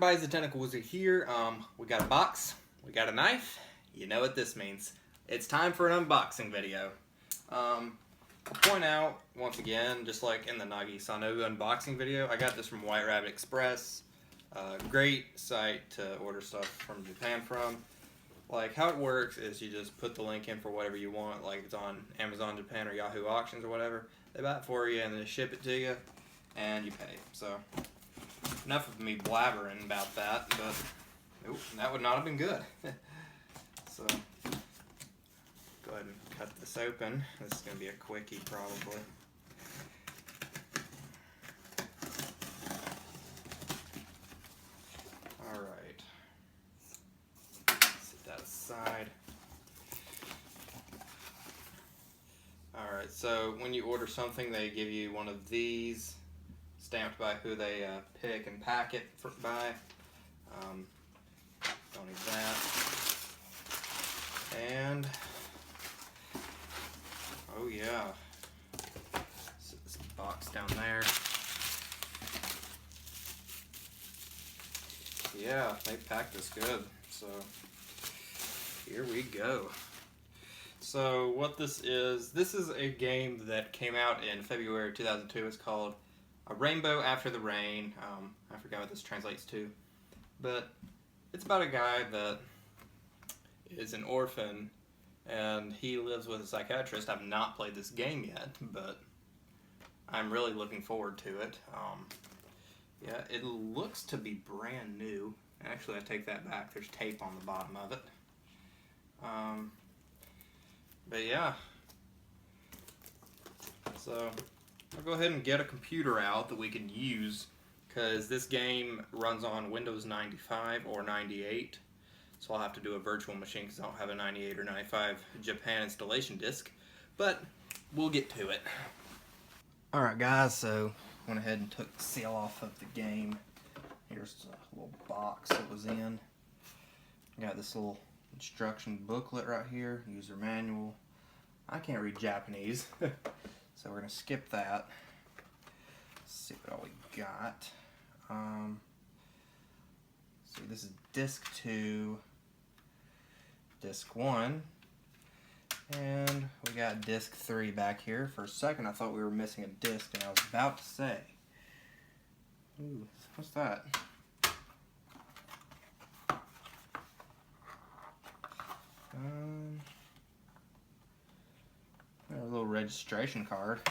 everybody's the Tentacle Wizard here. We got a box, we got a knife. You know what this means. It's time for an unboxing video. I'll point out, once again, just like in the Nagi Sanobu unboxing video, I got this from White Rabbit Express. Great site to order stuff from Japan from. Like, how it works is you just put the link in for whatever you want, like it's on Amazon Japan or Yahoo Auctions or whatever. They buy it for you and then they ship it to you, and you pay. So, enough of me blabbering about that, but nope, that would not have been good. So, go ahead and cut this open. This is going to be a quickie, probably. Alright. Set that aside. Alright, so when you order something, they give you one of these, stamped by who they pick and pack it by. Don't need that. And, oh yeah, set this box down there. Yeah, they packed this good, so here we go. So what this is a game that came out in February 2002. It's called A Rainbow After the Rain. I forgot what this translates to, but it's about a guy that is an orphan and he lives with a psychiatrist. I've not played this game yet, but I'm really looking forward to it. Yeah, it looks to be brand new. Actually, I take that back. There's tape on the bottom of it. But yeah. So, I'll go ahead and get a computer out that we can use, because this game runs on Windows 95 or 98. So I'll have to do a virtual machine because I don't have a 98 or 95 Japan installation disk. But we'll get to it. Alright guys, so went ahead and took the seal off of the game. Here's the little box it was in. Got this little instruction booklet right here, user manual. I can't read Japanese, so we're going to skip that. Let's see what all we got. So this is disc 2, disc 1, and we got disc 3 back here. For a second I thought we were missing a disc, and I was about to say, ooh, what's that? A little registration card.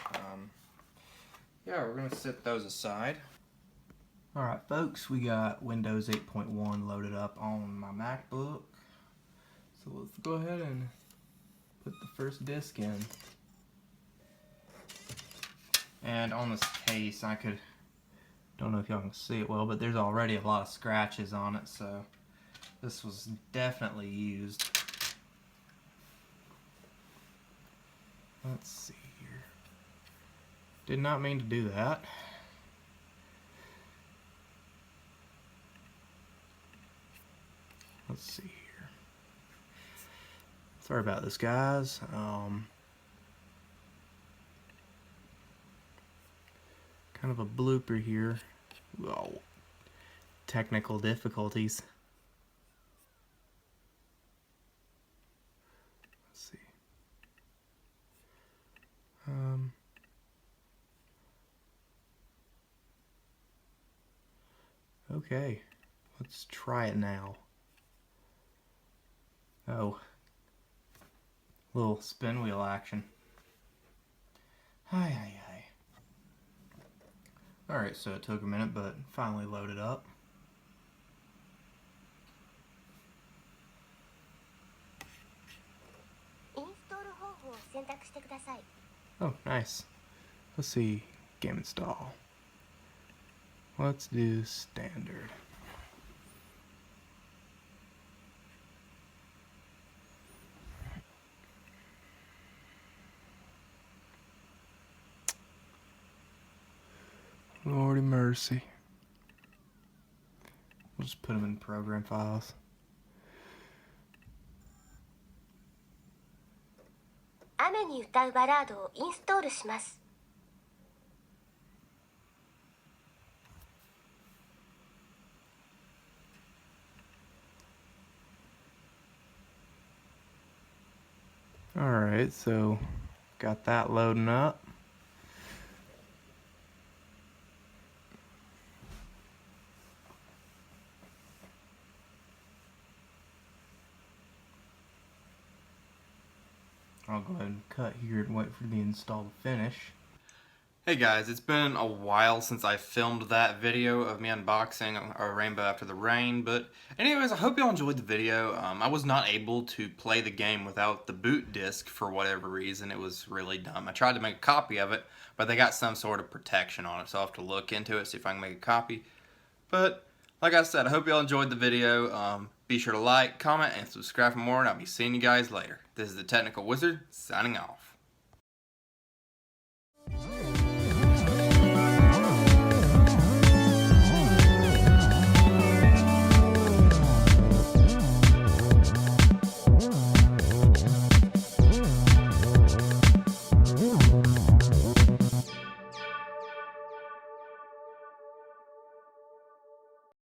Yeah, we're gonna set those aside. Alright folks, we got Windows 8.1 loaded up on my MacBook. So let's go ahead and put the first disk in. And on this case, don't know if y'all can see it well, but there's already a lot of scratches on it, so this was definitely used. Let's see here. Did not mean to do that. Let's see here. Sorry about this, guys. Kind of a blooper here. Whoa. Technical difficulties. Let's see. Okay. Let's try it now. Oh, little spin wheel action. Hi. Alright, so it took a minute, but finally loaded up. Oh, nice. Let's see, game install. Let's do standard. Lordy mercy. We'll just put them in program files. 雨に歌うバラードをインストールします。Alright, so got that loading up. I'll go ahead and cut here and wait for the install to finish. Hey guys, it's been a while since I filmed that video of me unboxing a Rainbow After the Rain, but anyways, I hope y'all enjoyed the video. I was not able to play the game without the boot disc for whatever reason. It was really dumb. I tried to make a copy of it, but they got some sort of protection on it, so I'll have to look into it, see if I can make a copy. But like I said, I hope y'all enjoyed the video. Be sure to like, comment, and subscribe for more, and I'll be seeing you guys later. This is the Technical Wizard, signing off.